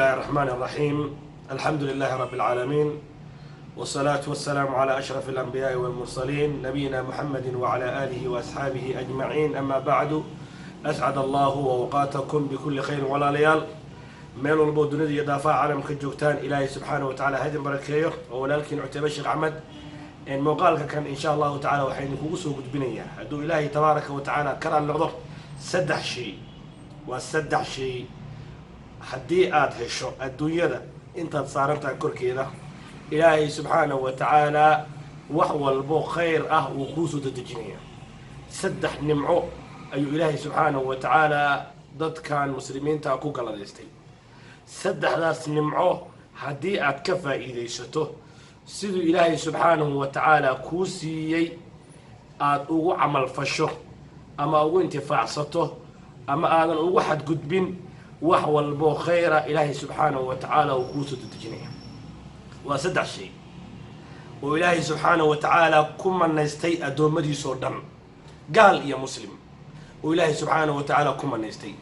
الله الرحمن الرحيم. الحمد لله رب العالمين، والصلاة والسلام على أشرف الأنبياء والمرسلين نبينا محمد وعلى آله وأصحابه أجمعين. أما بعد، أسعد الله وأوقاتكم بكل خير ولا ليال ميل والبو دنيا إضافة عالم كجوكتان إلهي سبحانه وتعالى هذه بركيه. ولكن عتبة الشيخ أحمد إن مقالك كان إن شاء الله تعالى وحين كوسو قد بنية هدو إلهي تبارك وتعالى كران نقدر سدح شيء والسدح شيء haddii aada hesho adduunyada intaad saarantahay korkeeda ilaahay subxaanahu wa tacaalaa wax walbo khayr ah wuu kuu soo dedejinaya. saddex nimco ayuu ilaahay subxaanahu wa tacaalaa dadkan muslimiinta ku galladaystay. saddexdaas nimco haddii aad ka faa'iidaysato siduu ilaahay subxaanahu wa tacaalaa kuu siiyey aada ugu camal fasho ama ugu intifaacsato ama aadan ugu xadgudbin wax walbo khayra ilaahay subxaanahu wa tacaala uu kuu soo dedejinaya. waa saddex shay oo ilaahay subxaanahu wa tacaala ku manaystay addoommadiisoo dhan, gaal iyo muslim, oo ilaahay subxaanahu wa tacaala ku manaystay.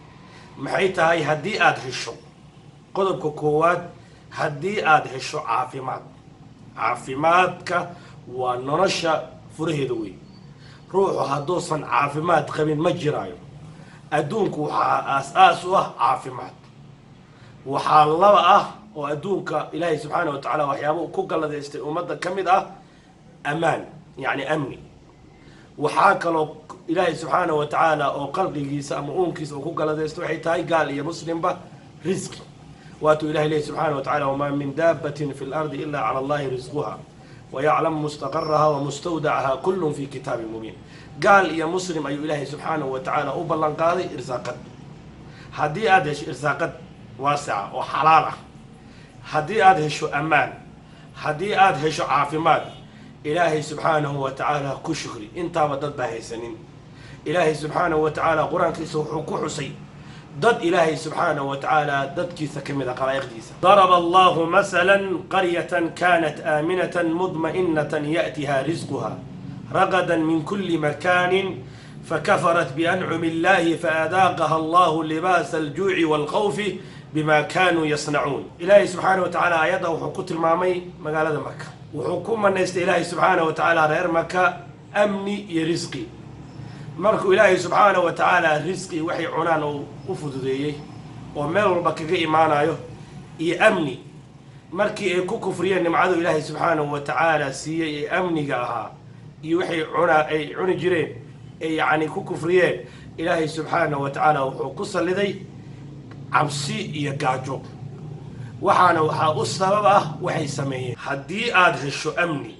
maxay tahay? haddii aada hesho qodobka koowaad, haddii aada hesho caafimaad. caafimaadka waa nolosha furaheeda wey. ruuxu hadduusan caafimaad qabin ma jiraayo. adduunku waxaa aas-aas u ah caafimaad. waxaa laba ah oo adduunka ilaahay subxaanahu wa tacaala waxyaaba ku galladaystay ummadda ka mid ah amaan, yacni amni. waxaa kaloo ilaahay subxaanahu wa tacaala oo qalbigiisa ama uunkiisa uu ku galladaystay waxay tahay gaal iyo muslimba risqi. waatuu ilahay leeyahy subxaanahu wa tacala wamaa min daabatin fi lardi ilaa cala allahi risquha wayaclamu mustaqaraha wamustawdacaha kullun fi kitaabin mubiin. gaal iyo muslim ayuu ilaahay subxaanahu wa tacaala u ballan qaaday irsaaqad. haddii aada hesho irsaaqad waasica oo xalaal ah, haddii aada hesho ammaan, haddii aada hesho caafimaad, ilaahay subxaanahu wa tacaala ku shukri. intaaba dad baa haysanin. ilaahay subxaanahu wa tacaala qur-aankiisa wuxuu ku xusay dad ilaahay subxaanahu wa tacaala dadkiisa ka mid a qalaa'iqdiisa. daraba allahu masalan qaryatan kaanat aaminatan mudma'inatan ya'tiha risquha رغدا من كل مكان فكفرت بأنعم الله فأذاقها الله لباس الجوع والخوف بما كانوا يصنعون. إلهي سبحانه وتعالى آياته وحكوت المامي مقالة مكة وحكومة نيست إلهي سبحانه وتعالى غير مكة أمني يرزقي. مركو إلهي سبحانه وتعالى رزقي وحي عنان وفدوديه وميل ربك إيمانا أمني مركي كو كفريا نمعذو إلهي سبحانه وتعالى سي أمني قاها iyo waxay ay cuni jireen ay yani ku kufriyeen. ilaahay subxaanahu wa tacaala wuxuu ku salliday cabsi iyo gaajo. waxaa u sabab ah waxay sameeyeen. haddii aada hesho amni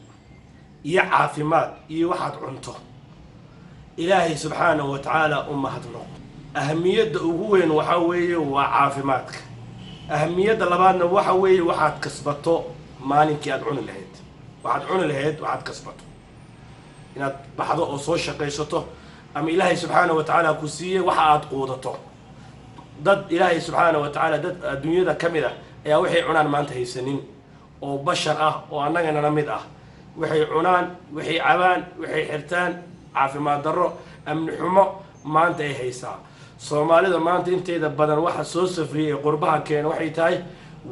iyo caafimaad iyo waxaad cunto, ilaahay subxaanahu wa tacaala u mahadnaq. ahamiyadda ugu weyn waxaa weeye waa caafimaadka. ahamiyadda labaadna waxa weeye waxaad kasbato maalinkii aad cuni lahayd. waxaad cuni lahayd waxaad kasbato inaad baxdo oo soo shaqaysato, ama ilaahay subxaanahu wa tacaala ku siiyey waxa aad quudato. dad ilaahay subxaanahu wa tacaala dad adduunyada ka mid ah ayaa waxay cunaan maanta haysanin, oo bashar ah oo annaganala mid ah. waxay cunaan, waxay cabaan, waxay xirtaan, caafimaad darro, amni xumo maanta ay haysaa. soomaalida maanta inteeda badan waxa soo safriyey ee qurbaha keena waxay tahay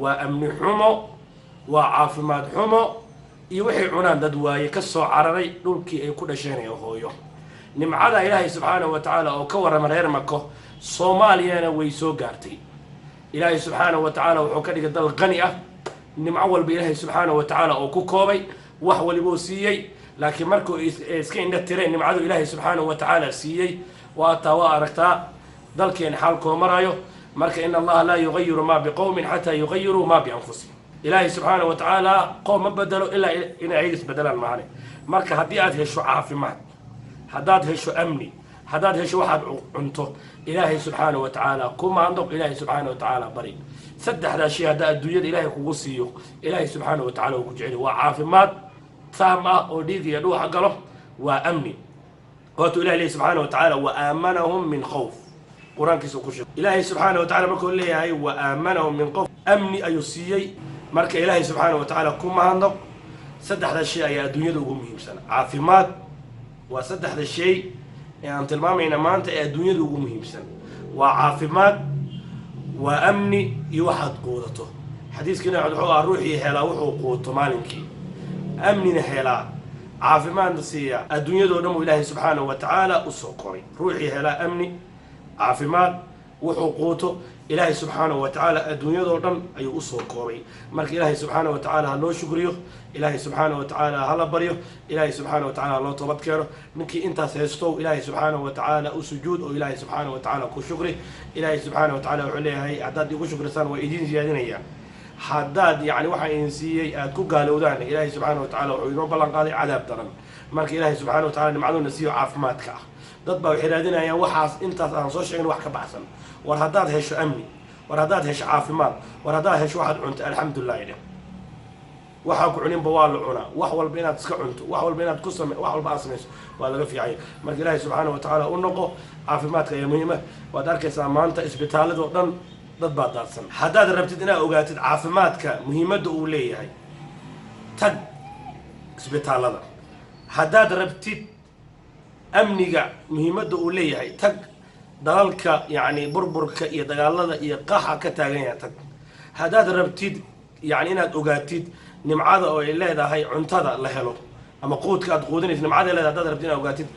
waa amni xumo, waa caafimaad xumo, iyo waxay cunaan dad waaye ka soo cararay dhulkii ay ku dhasheen ee hooyo. nimcada ilaahay subxaanahu wa tacaala oo ka warrama reer mako, soomaaliyana way soo gaartay. ilaahay subxaanahu wa tacaala wuxuu ka dhigay dal qani ah, nimco walba ilaahay subxaanahu wa tacaala oo ku koobay, wax walibuu siiyey. laakiin markuu iska indha tireen nimcadu ilaahay subxaanahu wa tacaala siiyey, waataa waa aragtaa dalkeena xaalkoo marayo. marka in allaha laa yugayiru maa biqowmin xataa yugayiruu maa bianfusihim. ilaahay subxaanahu wa tacaala qoom ma bedelo ilaa inay ayaga isbedelaan maane. marka haddii aad hesho caafimaad, haddaad hesho amni, haddaad hesho waxaad cunto, ilaahay subxaanahu wa tacaala ku maandoq, ilaahay subxaanahu wa tacaala bari. saddexdaa shay haddaa adduunyada ilaahay kugu siiyo, ilaahay subxaanahu wa tacaala uu ku jeceli. waa caafimaad taam ah oo dhiig iyo dhuuxa galo, waa amni. waatuu ilahi leeyahy subxaanahu wa tacaala wa aamanahum min khawf. qur-aankiisa ku sheegay ilaahay subxaanahu wa tacala markuu leeyahay wa aamanahum min khawf, amni ayuu siiyey. marka ilaahay subxaanahu wa tacaala ku mahadnaq. saddexda shay ayaa adduunyada ugu muhiimsan. caafimaad waa saddexda shay ee aan tilmaamayna maanta ee adduunyada ugu muhiimsan. waa caafimaad, وأمني يوحد قوته حديث كنا عدوها روحي هلا وحو قوته مالنكي أمني هلا عافمان نسيا الدنيا دو نمو إلهي سبحانه وتعالى أسوقري روحي هلا أمني عافمان وحو قوته إلهي سبحانه وتعالى الدنيا دو نم أي أسوقري مرك إلهي سبحانه وتعالى هلو شكريه إلهي سبحانه وتعالى هلا بريه إلهي سبحانه وتعالى هلو توبتكره منكي أنت سيستو إلهي سبحانه وتعالى أسجود وإلهي سبحانه وتعالى كشكره إلهي سبحانه وتعالى وعليه هي أعداد يقول شكر سان وإيدين زيادين هي حداد يعني واحد إنسي أتكو قالوا دان إلهي سبحانه وتعالى وعينون بلان قاضي عذاب درن مرك إلهي سبحانه وتعالى نمعلون نسيو عافماتك ضد باو حرادنا يا وحاس أنت أنصوش عين وحك بحسن ورهداد هيش أمني ورهداد هيش عافمات ورهداد هيش واحد عنت الحمد لله إله waxaa ku cunin bawaal cuna wax walba inaad iska cunto wax walba inaad ku sameeyo wax walba asmayso waa laga fiicay marka ilaahay subhanahu wa ta'ala u noqo caafimaadka ay muhiim ah waad arkaysaa maanta isbitaalada oo dhan dad baa daadsan haddaad rabtid inaad ogaatid caafimaadka muhiimadda uu leeyahay tag isbitaalada haddaad rabtid amniga muhiimadda uu leeyahay tag dalalka yani burburka iyo dagaalada iyo qaxa ka taagan yahay tag haddaad rabtid yani inaad ogaatid nimcada oo ay leedahay cuntada la helo ama quudka aad quudinaysid nimcada leedahay dad rabtiin ogaatid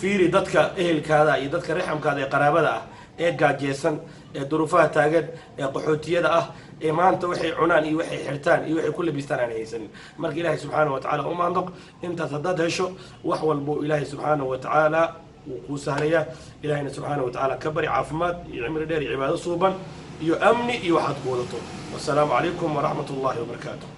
fiiri dadka ehelkaada iyo dadka raxamkaada ee qaraabada ah ee gaajeysan ee duruufaha taagan ee qaxootiyada ah ee maanta waxay cunaan iyo waxay xirtaan iyo waxay ku labistaan aan haysanin marka ilaahay subhanahu wa ta'ala uma andoq inta haddaad hesho wax walbo ilaahay subhanahu wa ta'ala uu sahlaya ilaahayna subhanahu wa ta'ala ka bari caafimaad iyo cimri dheer iyo cibaado suuban iyo amni iyo waxaad quudato والسلام عليكم ورحمة الله وبركاته.